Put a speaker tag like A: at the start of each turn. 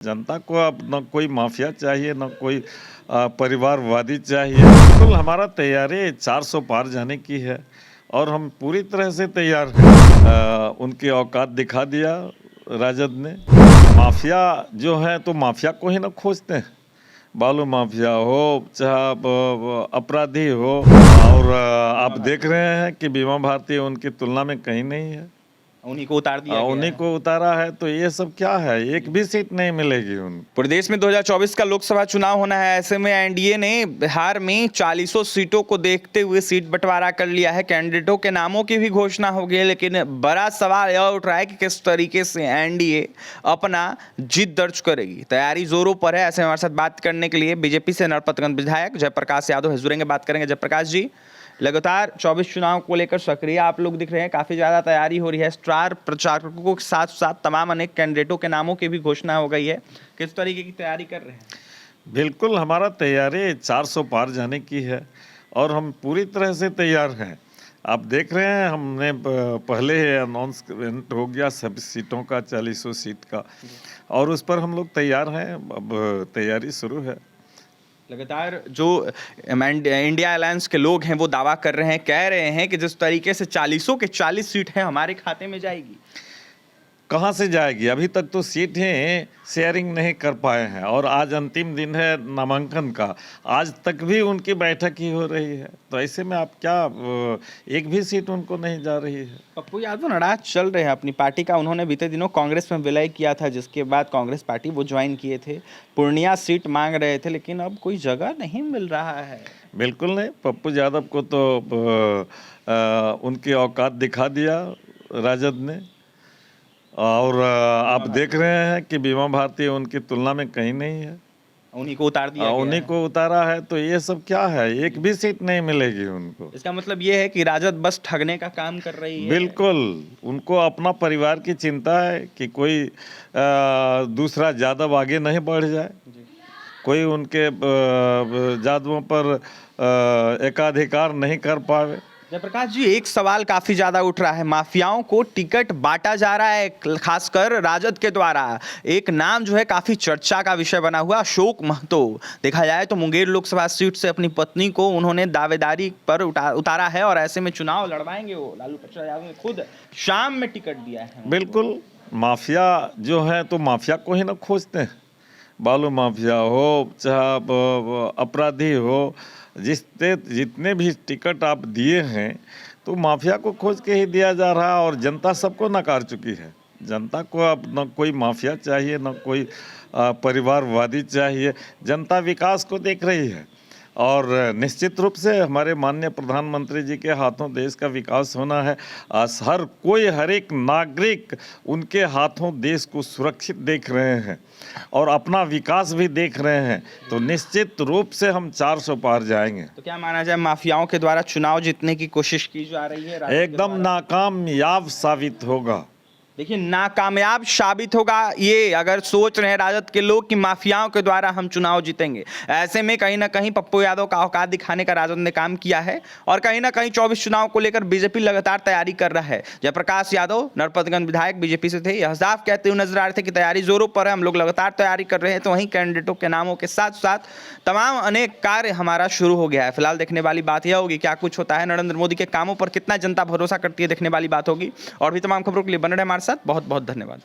A: जनता को अब न कोई माफिया चाहिए न कोई परिवारवादी चाहिए। बिल्कुल हमारा तैयारी 400 पार जाने की है और हम पूरी तरह से तैयार हैं। उनकी औकात दिखा दिया राजद ने। माफिया जो है तो माफिया को ही ना खोजते हैं। बालू माफिया हो चाहे अपराधी हो, और आप देख रहे हैं कि बीमा भारती उनकी तुलना में कहीं नहीं है।
B: उन्हीं को उतार दिया गया
A: उन्हीं
B: है।
A: को उतारा है, तो ये सब क्या है? एक भी सीट नहीं मिलेगी उनको।
B: प्रदेश में 2024 का लोकसभा चुनाव होना है। ऐसे में एनडीए ने बिहार में 40 सीटों को देखते हुए सीट बंटवारा कर लिया है। कैंडिडेटों के नामों की भी घोषणा हो गई है, लेकिन बड़ा सवाल यह उठ रहा है कि किस तरीके से एनडीए अपना जीत दर्ज करेगी। तैयारी जोरों पर है। ऐसे में हमारे साथ बात करने के लिए बीजेपी से नरपतगंज विधायक जयप्रकाश यादव जुड़ेंगे। बात करेंगे। जयप्रकाश जी, लगातार 24 चुनाव को लेकर सक्रिय आप लोग दिख रहे हैं, काफी ज्यादा तैयारी हो रही है। स्टार प्रचारकों के साथ साथ तमाम अनेक कैंडिडेटों के नामों की भी घोषणा हो गई है। किस तरीके की तैयारी कर रहे हैं?
A: बिल्कुल हमारा तैयारी 400 पार जाने की है और हम पूरी तरह से तैयार हैं। आप देख रहे हैं, हमने पहले अनाउंसमेंट हो गया सभी सीटों का, 40 सीट का, और उस पर हम लोग तैयार हैं। अब तैयारी शुरू है।
B: लगातार जो इंडिया अलायंस के लोग हैं वो दावा कर रहे हैं, कह रहे हैं कि जिस तरीके से 40 के 40 सीट है हमारे खाते में जाएगी।
A: कहाँ से जाएगी? अभी तक तो सीटें शेयरिंग नहीं कर पाए हैं और आज अंतिम दिन है नामांकन का। आज तक भी उनकी बैठक ही हो रही है, तो ऐसे में आप क्या, एक भी सीट उनको नहीं जा रही है।
B: पप्पू यादव नाराज चल रहे हैं अपनी पार्टी का। उन्होंने बीते दिनों कांग्रेस में विलय किया था, जिसके बाद कांग्रेस पार्टी वो ज्वाइन किए थे। पूर्णिया सीट मांग रहे थे, लेकिन अब कोई जगह नहीं मिल रहा है।
A: बिल्कुल नहीं, पप्पू यादव को तो उनकी औकात दिखा दिया राजद ने, और आप देख रहे हैं कि बीमा भारती उनकी तुलना में कहीं नहीं है।
B: उन्हीं को उतार दिया गया
A: उन्हीं
B: है।
A: को उतारा है, तो ये सब क्या है? एक भी सीट नहीं मिलेगी उनको।
B: इसका मतलब ये है कि राजद बस ठगने का काम कर रही है।
A: बिल्कुल, उनको अपना परिवार की चिंता है कि कोई दूसरा यादव आगे नहीं बढ़ जाए, कोई उनके यादवों पर एकाधिकार नहीं कर पावे।
B: जयप्रकाश जी, एक सवाल काफी ज्यादा उठ रहा है। माफियाओं को टिकट बांटा जा रहा है, खासकर राजद के द्वारा। एक नाम जो है काफी चर्चा का विषय बना हुआ, अशोक महतो। देखा जाए तो मुंगेर लोकसभा सीट से अपनी पत्नी को उन्होंने दावेदारी पर उतारा है और ऐसे में चुनाव लड़वाएंगे वो। लालू प्रसाद यादव ने खुद शाम में टिकट दिया है।
A: बिल्कुल, माफिया जो है तो माफिया को ही ना खोजते हैं। बालू माफिया हो चाहे अपराधी हो, जितने भी टिकट आप दिए हैं तो माफिया को खोज के ही दिया जा रहा है, और जनता सबको नकार चुकी है। जनता को अब न कोई माफिया चाहिए न कोई परिवारवादी चाहिए। जनता विकास को देख रही है और निश्चित रूप से हमारे माननीय प्रधानमंत्री जी के हाथों देश का विकास होना है। हर एक नागरिक उनके हाथों देश को सुरक्षित देख रहे हैं और अपना विकास भी देख रहे हैं, तो निश्चित रूप से हम 400 पार जाएंगे।
B: तो क्या माना जाए, माफियाओं के द्वारा चुनाव जीतने की कोशिश की जा रही है?
A: एकदम नाकामयाब साबित होगा।
B: देखिए, नाकामयाब साबित होगा ये अगर सोच रहे हैं राजद के लोग कि माफियाओं के द्वारा हम चुनाव जीतेंगे। ऐसे में कहीं ना कहीं पप्पू यादव का औकात दिखाने का राजद ने काम किया है और कहीं ना कहीं 24 चुनाव को लेकर बीजेपी लगातार तैयारी कर रहा है। जयप्रकाश यादव नरपतगंज विधायक बीजेपी से थे, यह साफ कहते हुए नजर आ रहे थे कि तैयारी जोरों पर है, हम लोग लगातार तैयारी कर रहे हैं। तो वहीं कैंडिडेटों के नामों के साथ साथ तमाम अनेक कार्य हमारा शुरू हो गया है। फिलहाल देखने वाली बात यह होगी क्या कुछ होता है। नरेंद्र मोदी के कामों पर कितना जनता भरोसा करती है, देखने वाली बात होगी। और भी तमाम खबरों के लिए बने रहे हमारे साथ। बहुत बहुत धन्यवाद।